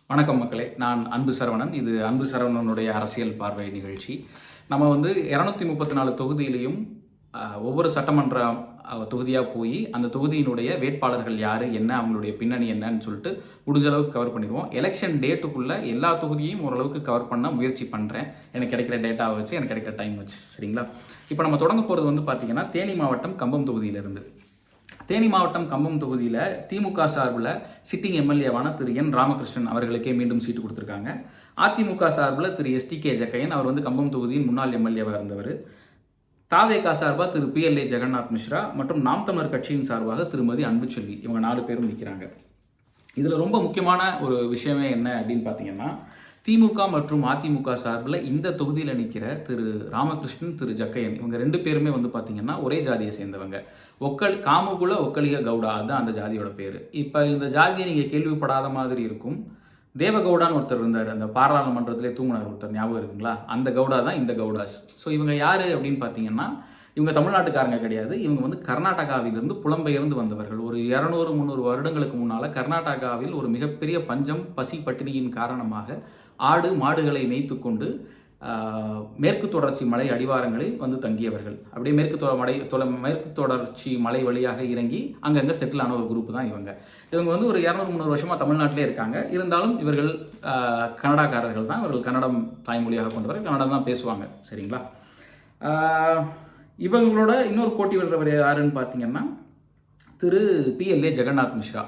வணக்கம் மக்களே, நான் அன்பு சரவணன். இது அன்பு சரவணனுடைய அரசியல் பார்வை நிகழ்ச்சி. நம்ம 234 தொகுதியிலையும் ஒவ்வொரு சட்டமன்ற தொகுதியாக போய் அந்த தொகுதியினுடைய வேட்பாளர்கள் யார், என்ன அவங்களுடைய பின்னணி என்னன்னு சொல்லிட்டு முடிஞ்ச அளவுக்கு கவர் பண்ணிடுவோம். எலெக்ஷன் டேட்டுக்குள்ளே எல்லா தொகுதியையும் ஓரளவுக்கு கவர் பண்ண முயற்சி பண்ணுறேன், எனக்கு கிடைக்கிற டேட்டாவை வச்சு, எனக்கு கிடைக்கிற டைம் வச்சு. சரிங்களா? இப்போ நம்ம தொடங்க போகிறது பார்த்திங்கன்னா தேனி மாவட்டம் கம்பம் தொகுதியிலிருந்து. தேனி மாவட்டம் கம்பம் தொகுதியில் திமுக சார்பில் சிட்டிங் எம்எல்ஏவான திரு என் ராமகிருஷ்ணன் அவர்களுக்கே மீண்டும் சீட்டு கொடுத்துருக்காங்க. அதிமுக சார்பில் திரு எஸ்டிகே ஜக்கையன், அவர் கம்பம் தொகுதியின் முன்னாள் எம்எல்ஏவாக இருந்தவர். தாவேகா சார்பாக திரு PLA ஜெகநாத் மிஸ்ரா மற்றும் நாம் தமிழர் கட்சியின் சார்பாக திருமதி அன்புச்செல்வி, இவங்க 4 பேரும் நிற்கிறாங்க. இதில் ரொம்ப முக்கியமான ஒரு விஷயமே என்ன அப்படின்னு பார்த்தீங்கன்னா, திமுக மற்றும் அதிமுக சார்பில் இந்த தொகுதியில் நிற்கிற திரு ராமகிருஷ்ணன், திரு ஜக்கையன், இவங்க 2 பேருமே பார்த்தீங்கன்னா ஒரே ஜாதியை சேர்ந்தவங்க. காமுகுல ஒக்கலிக கவுடா, அதுதான் அந்த ஜாதியோட பேர். இப்போ இந்த ஜாதியை நீங்கள் கேள்விப்படாத மாதிரி இருக்கும். தேவகவுடான்னு ஒருத்தர் இருந்தார், அந்த பாராளுமன்றத்திலே தூங்குனார் ஒருத்தர், ஞாபகம் இருக்குங்களா? அந்த கவுடா தான் இந்த கவுடாஸ். ஸோ இவங்க யார் அப்படின்னு பார்த்தீங்கன்னா, இவங்க தமிழ்நாட்டுக்காரங்க கிடையாது. இவங்க கர்நாடகாவிலிருந்து புலம்பெயர்ந்து வந்தவர்கள். ஒரு 200-300 வருடங்களுக்கு முன்னால் கர்நாடகாவில் ஒரு மிகப்பெரிய பஞ்சம், பசி, பட்டினியின் காரணமாக ஆடு மாடுகளை மேய்த்து கொண்டு மேற்கு தொடர்ச்சி மலை அடிவாரங்களில் தங்கியவர்கள். அப்படியே மேற்கு தொடர்ச்சி மலை வழியாக இறங்கி அங்கங்கே செட்டில் ஆன ஒரு குரூப் தான் இவங்க. ஒரு 200-300 வருஷமாக தமிழ்நாட்டிலே இருக்காங்க. இருந்தாலும் இவர்கள் கன்னடாக்காரர்கள் தான். இவர்கள் கன்னடம் தாய்மொழியாக கொண்டவர்கள், கன்னடம் தான் பேசுவாங்க. சரிங்களா? இவங்களோட இன்னொரு போட்டி விடுறவர் யாருன்னு பார்த்தீங்கன்னா திரு PLA ஜெகநாத் மிஸ்ரா.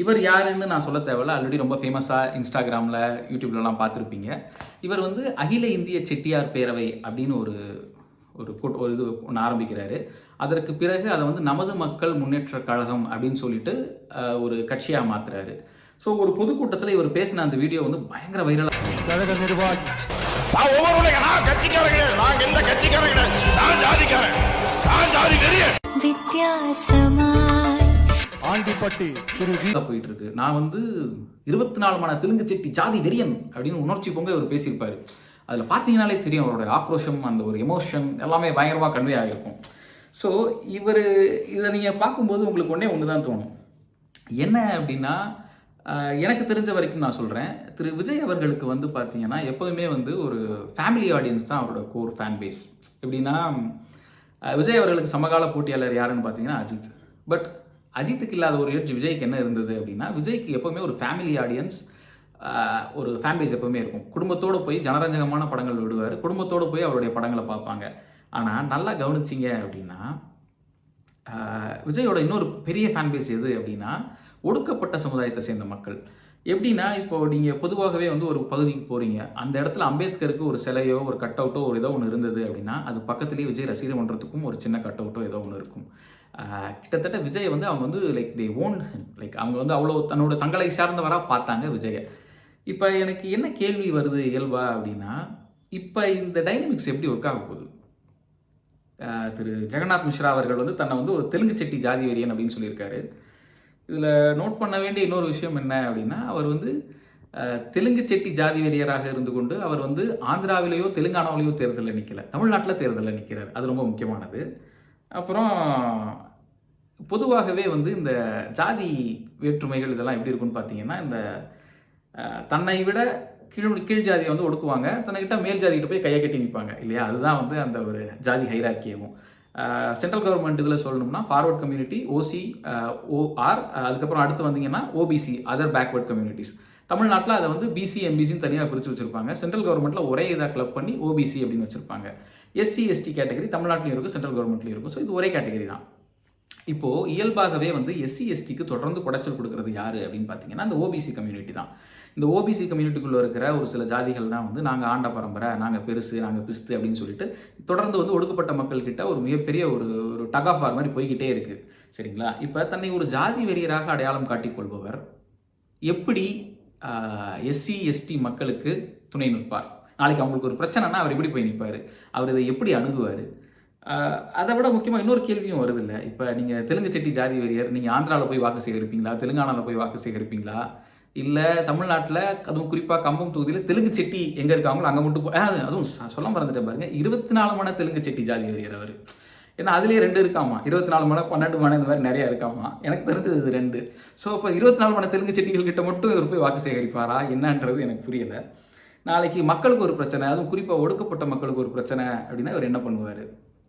இவர் யாருன்னு நான் சொல்ல தேவையில்ல, ஆல்ரெடி ரொம்ப ஃபேமஸாக இன்ஸ்டாகிராமில், யூடியூப்லலாம் பார்த்துருப்பீங்க. இவர் அகில இந்திய செட்டியார் பேரவை அப்படின்னு ஒரு இது ஒன்று ஆரம்பிக்கிறாரு. அதற்கு பிறகு அதை நமது மக்கள் முன்னேற்ற கழகம் அப்படின்னு சொல்லிட்டு ஒரு கட்சியாக மாற்றுறாரு. ஸோ ஒரு பொதுக்கூட்டத்தில் இவர் பேசின அந்த வீடியோ பயங்கர வைரலாக போயிட்டு இருக்கு. நான் 24 மணி தெலுங்கு செட்டி ஜாதி வெறியன் அப்படின்னு உணர்ச்சி பொங்க இவர் பேசியிருப்பாரு. அதில் பார்த்தீங்கன்னாலே தெரியும் அவருடைய ஆக்ரோஷம், அந்த ஒரு எமோஷன் எல்லாமே பயங்கரமாக கன்வே ஆகிருக்கும். ஸோ இதை நீங்கள் பார்க்கும்போது உங்களுக்கு ஒன்று தான் தோணும். என்ன அப்படின்னா, எனக்கு தெரிஞ்ச வரைக்கும் நான் சொல்கிறேன், திரு விஜய் அவர்களுக்கு பார்த்தீங்கன்னா எப்போதுமே ஒரு ஃபேமிலி ஆடியன்ஸ் தான் அவரோட கோர் ஃபேன் பேஸ். எப்படின்னா, விஜய் அவர்களுக்கு சமகால போட்டியாளர் யாருன்னு பார்த்தீங்கன்னா அஜித். பட் அஜித்துக்கு இல்லாத ஒரு எட்ஜ் விஜய்க்கு என்ன இருந்தது அப்படின்னா, விஜய்க்கு எப்போவுமே ஒரு ஃபேமிலி ஆடியன்ஸ், ஒரு ஃபேன் பேஸ் எப்போவுமே இருக்கும். குடும்பத்தோடு போய் ஜனரஞ்சகமான படங்கள் விடுவார், குடும்பத்தோடு போய் அவருடைய படங்களை பார்ப்பாங்க. ஆனால் நல்லா கவனிச்சிங்க அப்படின்னா, விஜயோட இன்னொரு பெரிய ஃபேன் பேஸ் எது அப்படின்னா, ஒடுக்கப்பட்ட சமுதாயத்தை சேர்ந்த மக்கள். எப்படின்னா, இப்போது நீங்கள் பொதுவாகவே ஒரு பகுதிக்கு போகிறீங்க, அந்த இடத்துல அம்பேத்கருக்கு ஒரு சிலையோ ஒரு கட் அவுட்டோ ஒரு ஏதோ ஒன்று இருந்தது அப்படின்னா, அது பக்கத்துலேயே விஜய் ரசிகர் மன்றத்துக்கும் ஒரு சின்ன கட் அவுட்டோ ஏதோ ஒன்று இருக்கும். கிட்டத்தட்ட விஜய் அவங்க லைக் தே ஓன், லைக் அவங்க அவ்வளோ தங்களை சார்ந்தவராக பார்த்தாங்க விஜயை. இப்போ எனக்கு என்ன கேள்வி வருது இயல்பா அப்படின்னா, இப்போ இந்த டைனமிக்ஸ் எப்படி ஒர்க் ஆக போகுது? திரு ஜெகநாத் மிஸ்ரா அவர்கள் தன்னை ஒரு தெலுங்கு செட்டி ஜாதி வெறியன் அப்படின்னு சொல்லியிருக்காரு. இதில் நோட் பண்ண வேண்டிய இன்னொரு விஷயம் என்ன அப்படின்னா, அவர் தெலுங்கு செட்டி ஜாதி வெறியராக இருந்து கொண்டு அவர் ஆந்திராவிலேயோ தெலுங்கானாவிலேயோ தேர்தலில் நிற்கலை, தமிழ்நாட்டில் தேர்தலில் நிற்கிறார். அது ரொம்ப முக்கியமானது. அப்புறம் பொதுவாகவே இந்த ஜாதி வேற்றுமைகள் இதெல்லாம் எப்படி இருக்குன்னு பார்த்தீங்கன்னா, இந்த தன்னை விட கீழ் ஜாதியை ஒடுக்குவாங்க, தன்னைக்கிட்ட மேல் ஜாதிக்கிட்ட போய் கையை கட்டி நிற்பாங்க இல்லையா? அதுதான் அந்த ஒரு ஜாதி ஹைரார்க்கியவும். சென்ட்ரல் கவர்மெண்ட் இதில் சொல்லணும்னா ஃபார்வர்ட் கம்யூனிட்டி, OC, OR, அதுக்கப்புறம் அடுத்து வந்தீங்கன்னா OBC, அதர் பேக்வர்ட் கம்யூனிட்டிஸ். தமிழ்நாட்டில் அதை BC, MBCன்னு தனியாக பிரித்து வச்சுருப்பாங்க. சென்ட்ரல் கவர்மெண்ட்டில் ஒரே இதாக கிளப் பண்ணி OBC அப்படின்னு வச்சுருப்பாங்க. SC, ST கேட்டகரி தமிழ்நாட்டிலையும் இருக்கும், சென்ட்ரல் கவர்மெண்ட்லையும் இருக்கும். ஸோ இது ஒரே கேட்டகரி தான். இப்போது இயல்பாகவே SC, STக்கு தொடர்ந்து குடைச்சல் கொடுக்குறது யார் அப்படின்னு பார்த்தீங்கன்னா, அந்த OBC கம்யூனிட்டி தான். இந்த OBC கம்யூனிட்டிக்குள்ளே இருக்கிற ஒரு சில ஜாதிகள் தான் நாங்கள் ஆண்ட பரம்பரை, நாங்கள் பெருசு, நாங்கள் பிஸ்து அப்படின்னு சொல்லிட்டு தொடர்ந்து ஒடுக்கப்பட்ட மக்கள்கிட்ட ஒரு மிகப்பெரிய ஒரு டக் ஆஃப் வார் மாதிரி போய்கிட்டே இருக்குது. சரிங்களா? இப்போ தன்னை ஒரு ஜாதி வெறியராக அடையாளம் காட்டிக்கொள்பவர் எப்படி SC, ST மக்களுக்கு துணை நிற்பார்? நாளைக்கு அவங்களுக்கு ஒரு பிரச்சனைனா அவர் எப்படி போய் நிற்பார்? அவர் இதை எப்படி அணுகுவார்? அதை விட முக்கியமாக இன்னொரு கேள்வியும் வருது இல்லை. இப்போ நீங்கள் தெலுங்கு செட்டி ஜாதி வெறியர், நீங்கள் ஆந்திராவில் போய் வாக்கு சேகரிப்பீங்களா, தெலுங்கானாவில் போய் வாக்கு சேகரிப்பீங்களா, இல்லை தமிழ்நாட்டில், அதுவும் குறிப்பாக கம்பம் தொகுதியில் தெலுங்கு செட்டி எங்கே இருக்காங்களோ அங்கே மட்டும் அதுவும் சொல்ல மறந்துட்டேன் பாருங்கள், 24 மணி தெலுங்கு செட்டி ஜாதி வெறியர் அவர். ஏன்னா அதுலேயே 2 இருக்காமா, 24 மனை 12 மனை இந்த மாதிரி நிறையா இருக்காமா. எனக்கு தெரிஞ்சது இது 2. ஸோ அப்போ 24 மனை தெலுங்கு செட்டிகள் கிட்ட மட்டும் இவர் போய் வாக்கு சேகரிப்பாரா என்னன்றது எனக்கு புரியலை. நாளைக்கு மக்களுக்கு ஒரு பிரச்சனை, அதுவும் குறிப்பாக ஒடுக்கப்பட்ட மக்களுக்கு ஒரு பிரச்சனை அப்படின்னா இவர் என்ன பண்ணுவார்?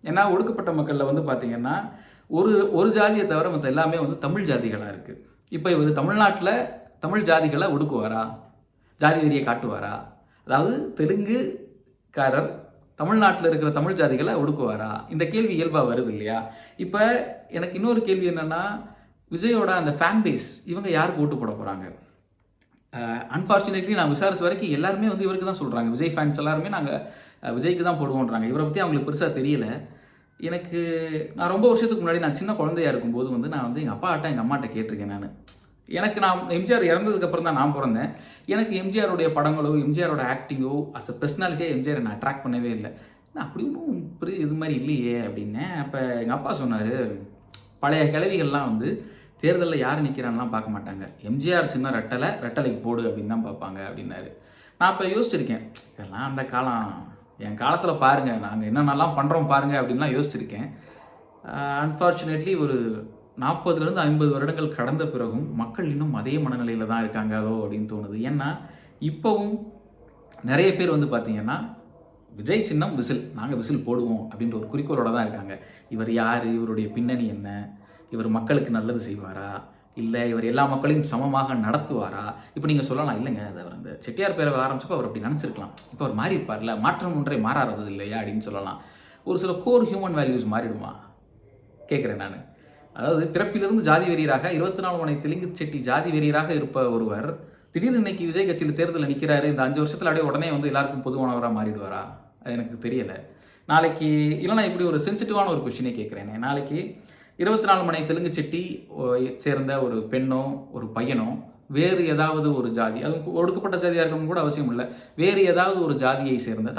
ஏன்னா ஒடுக்கப்பட்ட மக்களில் வந்து பார்த்திங்கன்னா ஒரு ஜாதியை தவிர மற்ற எல்லாமே வந்து தமிழ் ஜாதிகளாக இருக்குது. இப்போ இவர் தமிழ்நாட்டில் தமிழ் ஜாதிகளை ஒடுக்குவாரா? ஜாதி வெறியை காட்டுவாரா? அதாவது தெலுங்குக்காரர் தமிழ்நாட்டில் இருக்கிற தமிழ் ஜாதிகளை ஒடுக்குவாரா? இந்த கேள்வி இயல்பாக வருது இல்லையா? இப்போ எனக்கு இன்னொரு கேள்வி என்னென்னா, விஜயோட அந்த ஃபேன் பேஸ் இவங்க யாருக்கு ஓட்டு போட போகிறாங்க? அன்ஃபார்ச்சுனேட்லி நான் விசாரிச்ச வரைக்கும் எல்லாருமே வந்து இவருக்கு தான் சொல்கிறாங்க. விஜய் ஃபேன்ஸ் எல்லாருமே நாங்கள் விஜய்க்கு தான் போடுவோன்றாங்க. இவரை பற்றி அவங்களுக்கு பெருசாக தெரியல. நான் ரொம்ப வருஷத்துக்கு முன்னாடி நான் சின்ன குழந்தையாக இருக்கும்போது வந்து நான் வந்து எங்கள் அப்பாட்ட எங்கள் அம்மாட்ட கேட்டிருக்கேன். நான் எம்ஜிஆர் இறந்ததுக்கப்புறம் தான் நான் பிறந்தேன். எனக்கு எம்ஜிஆருடைய படங்களோ எம்ஜிஆரோட ஆக்டிங்கோ அஸ் அ பர்சனாலிட்டியாக எம்ஜிஆர் என்னை அட்ராக்ட் பண்ணவே இல்லை. நான் அப்படி ஒன்றும் இது மாதிரி இல்லையே அப்படின்னேன். அப்போ எங்கள் அப்பா சொன்னார், பழைய கிழவிகள்லாம் வந்து தேர்தலில் யார் நிற்கிறான்லாம் பார்க்க மாட்டாங்க, எம்ஜிஆர் சின்ன ரெட்டலைக்கு போடு அப்படின்னு தான் பார்ப்பாங்க அப்படின்னாரு. நான் இப்போ யோசிச்சிருக்கேன், இதெல்லாம் அந்த காலம், என் காலத்தில் பாருங்கள் நாங்கள் என்னென்னலாம் பண்ணுறோம் பாருங்கள் அப்படின்லாம் யோசிச்சிருக்கேன். அன்ஃபார்ச்சுனேட்லி ஒரு 40லேருந்து 50 வருடங்கள் கடந்த பிறகும் மக்கள் இன்னும் அதே மனநிலையில் தான் இருக்காங்களோ அப்படின்னு தோணுது. ஏன்னா இப்போவும் நிறைய பேர் வந்து பார்த்திங்கன்னா விஜய் சின்னம் விசில், நாங்கள் விசில் போடுவோம் அப்படின்ற ஒரு குறிக்கோளோடு தான் இருக்காங்க. இவர் யார், இவருடைய பின்னணி என்ன, இவர் மக்களுக்கு நல்லது செய்வாரா, இல்லை இவர் எல்லா மக்களையும் சமமாக நடத்துவாரா? இப்போ நீங்கள் சொல்லலாம், இல்லைங்க அது அவர் அந்த செட்டியார் பேரவை ஆரம்பிச்சப்போ அவர் அப்படி நினச்சிருக்கலாம், இப்போ அவர் மாறி இருப்பார்ல, மாற்றம் ஒன்றை மாறாதது இல்லையா அப்படின்னு சொல்லலாம். ஒரு சில கோர் ஹியூமன் வேல்யூஸ் மாறிடுமா கேட்குறேன் நான். அதாவது பிறப்பிலிருந்து ஜாதி வெறியராக 24 மனை தெலுங்கு செட்டி ஜாதி வெறியராக இருப்ப ஒருவர் திடீர்னு இன்னைக்கு விஜய் கட்சியில் தேர்தலில் நிற்கிறாரு, இந்த 5 வருஷத்தில் அப்படியே உடனே வந்து எல்லாருக்கும் பொதுவானவராக மாறிடுவாரா? அது எனக்கு தெரியலை. நாளைக்கு இல்லைனா இப்படி ஒரு சென்சிட்டிவான ஒரு கொஸ்டினே கேட்குறேன். நாளைக்கு 24 மனை தெலுங்கு செட்டி சேர்ந்த ஒரு பெண்ணோ ஒரு பையனோ வேறு ஏதாவது ஒரு ஜாதி, அதுவும் ஒடுக்கப்பட்ட ஜாதியாக இருக்கணும் கூட அவசியம் இல்லை, வேறு ஏதாவது ஒரு ஜாதியை சேர்ந்த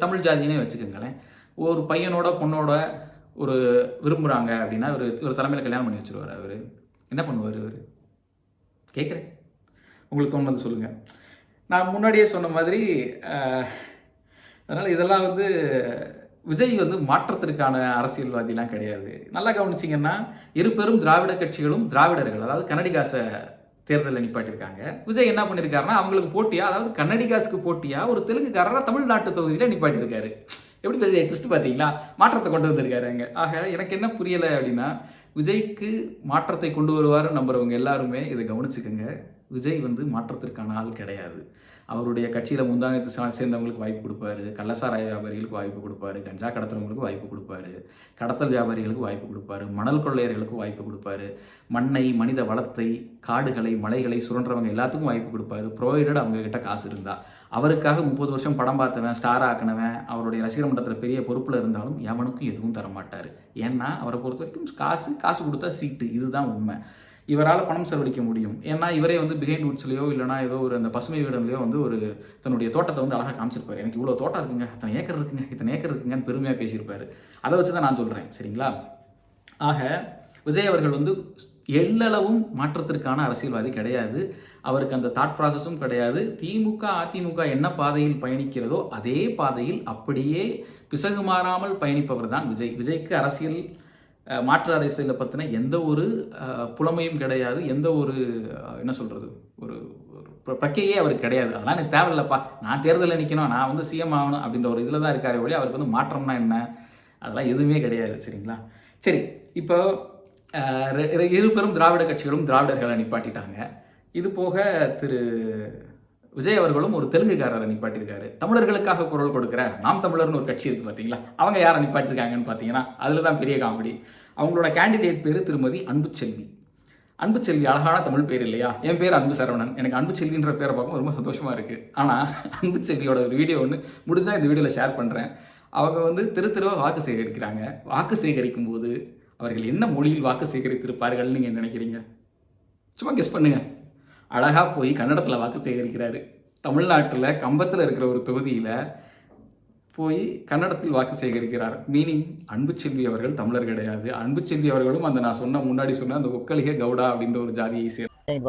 தமிழ் ஜாதினே வச்சுக்கோங்களேன், ஒரு பையனோட பொண்ணோட ஒரு விரும்புகிறாங்க அப்படின்னா ஒரு தலைமையில் கல்யாணம் பண்ணி வச்சுருவார். அவர் என்ன பண்ணுவார்? அவர் கேட்குறேன், உங்களுக்கு தோணுது சொல்லுங்கள். நான் முன்னாடியே சொன்ன மாதிரி அதனால் இதெல்லாம் வந்து விஜய் வந்து மாற்றத்திற்கான அரசியல்வாதிலாம் கிடையாது. நல்லா கவனிச்சிங்கன்னா இரு பெரும் திராவிட கட்சிகளும் திராவிடர்கள், அதாவது கன்னடிகாசை தேர்தலில் நிப்பாட்டியிருக்காங்க. விஜய் என்ன பண்ணியிருக்காருன்னா அவங்களுக்கு போட்டியாக, அதாவது கன்னடிகாஸுக்கு போட்டியாக ஒரு தெலுங்குக்காரராக தமிழ்நாட்டு தொகுதியில் நிப்பாட்டியிருக்காரு. எப்படி விஜய் ட்விஸ்ட் பார்த்தீங்களா? மாற்றத்தை கொண்டு வந்திருக்காரு அங்கே. ஆக எனக்கு என்ன புரியலை அப்படின்னா, விஜய்க்கு மாற்றத்தை கொண்டு வருவார் நம்புறவங்க எல்லாருமே இதை கவனிச்சுக்கோங்க. விஜய் வந்து மாற்றத்திற்கான ஆள் கிடையாது. அவருடைய கட்சியில் முந்தானத்து சேர்ந்தவங்களுக்கு வாய்ப்பு கொடுப்பாரு, கள்ளசாராய வியாபாரிகளுக்கு வாய்ப்பு கொடுப்பாரு, கஞ்சா கடத்துறவங்களுக்கு வாய்ப்பு கொடுப்பாரு, கடத்தல் வியாபாரிகளுக்கு வாய்ப்பு கொடுப்பாரு, மணல் கொள்ளையர்களுக்கு வாய்ப்பு கொடுப்பாரு, மண்ணை மனித வளத்தை காடுகளை மலைகளை சுரண்டுறவங்க எல்லாத்துக்கும் வாய்ப்பு கொடுப்பாரு, ப்ரொவைடட் அவங்கக்கிட்ட காசு இருந்தால். அவருக்காக 30 வருஷம் படம் பார்த்தவன், ஸ்டார் ஆக்கினவன், அவருடைய ரசிகர் மன்றத்தில் பெரிய பொறுப்பில் இருந்தாலும் எவனுக்கும் எதுவும் தரமாட்டார். ஏன்னா அவரை பொறுத்த வரைக்கும் காசு கொடுத்தா சீட்டு, இதுதான் உண்மை. இவரால் பணம் செலவழிக்க முடியும். ஏன்னா இவரே வந்து பிஹைண்ட் வுட்ஸ்லையோ இல்லைனா ஏதோ ஒரு அந்த பசுமை வீடம்லையோ வந்து ஒரு தன்னுடைய தோட்டத்தை வந்து அழகாக காமிச்சிருப்பார். எனக்கு இவ்வளோ தோட்டம் இருக்குங்க, இத்தனை ஏக்கர் இருக்குங்கன்னு பெருமையாக பேசியிருப்பார். அதை வச்சு தான் நான் சொல்கிறேன், சரிங்களா? ஆக விஜய் அவர்கள் வந்து எல்லளவும் மாற்றத்திற்கான அரசியல்வாதி கிடையாது. அவருக்கு அந்த தாட் ப்ராசஸும் கிடையாது. திமுக அதிமுக என்ன பாதையில் பயணிக்கிறதோ அதே பாதையில் அப்படியே பிசகு மாறாமல் பயணிப்பவர் தான் விஜய். விஜய்க்கு அரசியல் மாற்று அரசியலை பற்றின எந்த ஒரு புலமையும் கிடையாது, எந்த ஒரு என்ன சொல்கிறது, ஒரு பிரக்கையே அவருக்கு கிடையாது. அதெல்லாம் எனக்கு தேவையில்லப்பா, நான் தேர்தலில் நிற்கணும், நான் வந்து சிஎம் ஆகணும் அப்படின்ற ஒரு இதில் தான் இருக்காரு ஒழிய அவருக்கு வந்து மாற்றம்னா என்ன, அதெல்லாம் எதுவுமே கிடையாது, சரிங்களா? சரி, இப்போ இரு பெரும் திராவிட கட்சிகளும் திராவிடர்களை நிப்பாட்டிட்டாங்க. இது போக திரு விஜய் அவர்களும் ஒரு தெலுங்குக்காரரை நிப்பாட்டியிருக்காரு. தமிழர்களுக்காக குரல் கொடுக்குற நாம் தமிழர்னு ஒரு கட்சி இருக்குது பார்த்தீங்களா, அவங்க யாரை நிப்பாட்டியிருக்காங்கன்னு பார்த்தீங்கன்னா அதில் தான் பெரிய காமெடி. அவங்களோட கேண்டிடேட் பேர் திருமதி அன்புச்செல்வி. அன்புச்செல்வி அழகான தமிழ் பேர் இல்லையா? என் பேர் அன்பு சரவணன். எனக்கு அன்புச்செல்வின்ற பேரை பார்க்கும் ரொம்ப சந்தோஷமாக இருக்குது. ஆனால் அன்புச்செல்வியோட ஒரு வீடியோ ஒன்று முடிஞ்சால் இந்த வீடியோவில் ஷேர் பண்ணுறேன். அவங்க வந்து தெருவாக வாக்கு சேகரிக்கிறாங்க. வாக்கு சேகரிக்கும் போது அவர்கள் என்ன மொழியில் வாக்கு சேகரித்திருப்பார்கள்னு நீங்கள் நினைக்கிறீங்க? சும்மா கெஸ் பண்ணுங்கள். அழகாக போய் கன்னடத்தில் வாக்கு சேகரிக்கிறாரு. தமிழ்நாட்டில் கம்பத்தில் இருக்கிற ஒரு தொகுதியில் போய் கன்னடத்தில் வாக்கு சேகரிக்கிறார். மீனிங் அன்புச்செல்வி அவர்கள் தமிழர் கிடையாது. அன்புச்செல்வி அவர்களும் அந்த நான் முன்னாடி சொன்ன அந்த ஒக்கலிக கவுடா அப்படின்ற ஒரு ஜாதியை சேர்ந்த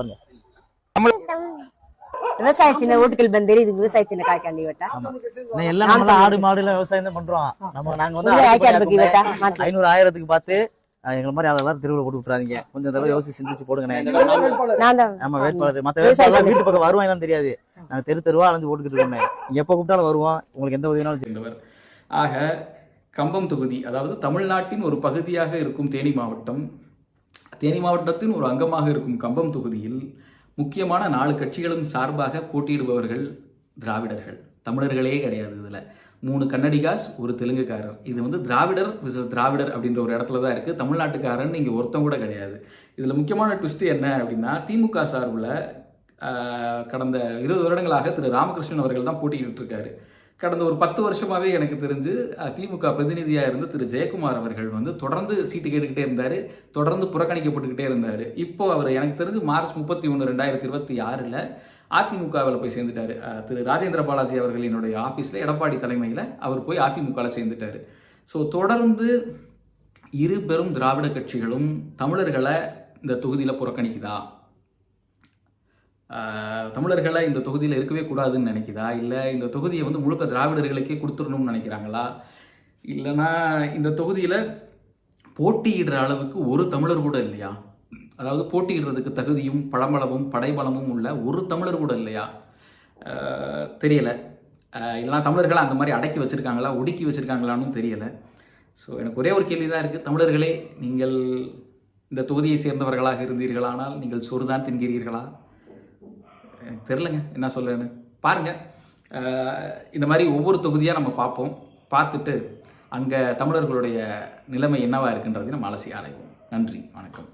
விவசாயத்தின ஓட்டுகள் பந்தேரி இது விவசாயத்தின காய்க்காண்டி வெட்டா எல்லாம் நம்ம ஆடு மாடு எல்லாம் விவசாயம் தான் பண்றோம். நாங்க வந்து 500 1000க்கு பார்த்து எங்களை மாதிரி அதெல்லாம் தெருவில் போட்டு விட்டுறாதீங்க. கொஞ்சம் தடவை யோசிச்சு சிந்திச்சு போடுங்க. நம்ம வேட்பாளர் மற்ற வேட்பாளர் வீட்டு பக்கம் வருவாங்கன்னு தெரியாது. நாங்க தெருவா அலைஞ்சு போட்டுக்கிட்டு இருக்கோம். நீங்க எப்ப கூப்பிட்டாலும் வருவோம். உங்களுக்கு எந்த உதவினாலும் சேர்ந்தவர். ஆக கம்பம் தொகுதி, அதாவது தமிழ்நாட்டின் ஒரு பகுதியாக இருக்கும் தேனி மாவட்டம், தேனி மாவட்டத்தின் ஒரு அங்கமாக இருக்கும் கம்பம் தொகுதியில் முக்கியமான 4 கட்சிகளும் சார்பாக போட்டியிடுபவர்கள் திராவிடர்கள், தமிழர்களே கிடையாது. இதில் 3 கன்னடிகாஸ், ஒரு தெலுங்குக்காரர். இது வந்து திராவிடர் விசஸ் திராவிடர் அப்படின்ற ஒரு இடத்துல தான் இருக்குது. தமிழ்நாட்டுக்காரன் இங்கே ஒருத்தம் கூட கிடையாது. இதில் முக்கியமான ட்விஸ்ட் என்ன அப்படின்னா, திமுக சார்பில் கடந்த 20 வருடங்களாக திரு ராமகிருஷ்ணன் அவர்கள் தான் போட்டிக்கிட்டு இருக்காரு. கடந்த ஒரு 10 வருஷமாகவே எனக்கு தெரிஞ்சு திமுக பிரதிநிதியாக இருந்து திரு ஜெயக்குமார் அவர்கள் வந்து தொடர்ந்து சீட்டு கேட்டுக்கிட்டே இருந்தார், தொடர்ந்து புறக்கணிக்கப்பட்டுக்கிட்டே இருந்தார். இப்போ அவர் எனக்கு தெரிஞ்சு மார்ச் 31, 2026 அதிமுகவில் போய் சேர்ந்துட்டார். திரு ராஜேந்திர பாலாஜி அவர்களினுடைய ஆஃபீஸில் எடப்பாடி தலைமையில் அவர் போய் அதிமுகவில் சேர்ந்துட்டார். ஸோ தொடர்ந்து 2 பெரும் திராவிட கட்சிகளும் தமிழர்களை இந்த தொகுதியில் புறக்கணிக்குதா, தமிழர்களை இந்த தொகுதியில் இருக்கவே கூடாதுன்னு நினைக்குதா, இல்லை இந்த தொகுதியை வந்து முழுக்க திராவிடர்களுக்கே கொடுத்துடணும்னு நினைக்கிறாங்களா, இல்லைனா இந்த தொகுதியில் போட்டியிடுற அளவுக்கு ஒரு தமிழர் கூட இல்லையா, அதாவது போட்டியிடுறதுக்கு தகுதியும் பழம்பலமும் படைபலமும் உள்ள ஒரு தமிழர் கூட இல்லையா, தெரியலை. இல்லைனா தமிழர்களை அந்த மாதிரி அடக்கி வச்சுருக்காங்களா, ஒடுக்கி வச்சுருக்காங்களான்னு தெரியலை. ஸோ எனக்கு ஒரே ஒரு கேள்வி தான் இருக்குது. தமிழர்களே, நீங்கள் இந்த தொகுதியை சேர்ந்தவர்களாக இருந்தீர்களானால் நீங்கள் சோறுதான் தின்கிறீர்களா? எனக்கு தெரிலங்க என்ன சொல்லுன்னு. பாருங்கள், இந்த மாதிரி ஒவ்வொரு தொகுதியாக நம்ம பார்ப்போம். பார்த்துட்டு அங்கே தமிழர்களுடைய நிலைமை என்னவாக இருக்குன்றதையும் நம்ம அலசி ஆராய்வோம். நன்றி, வணக்கம்.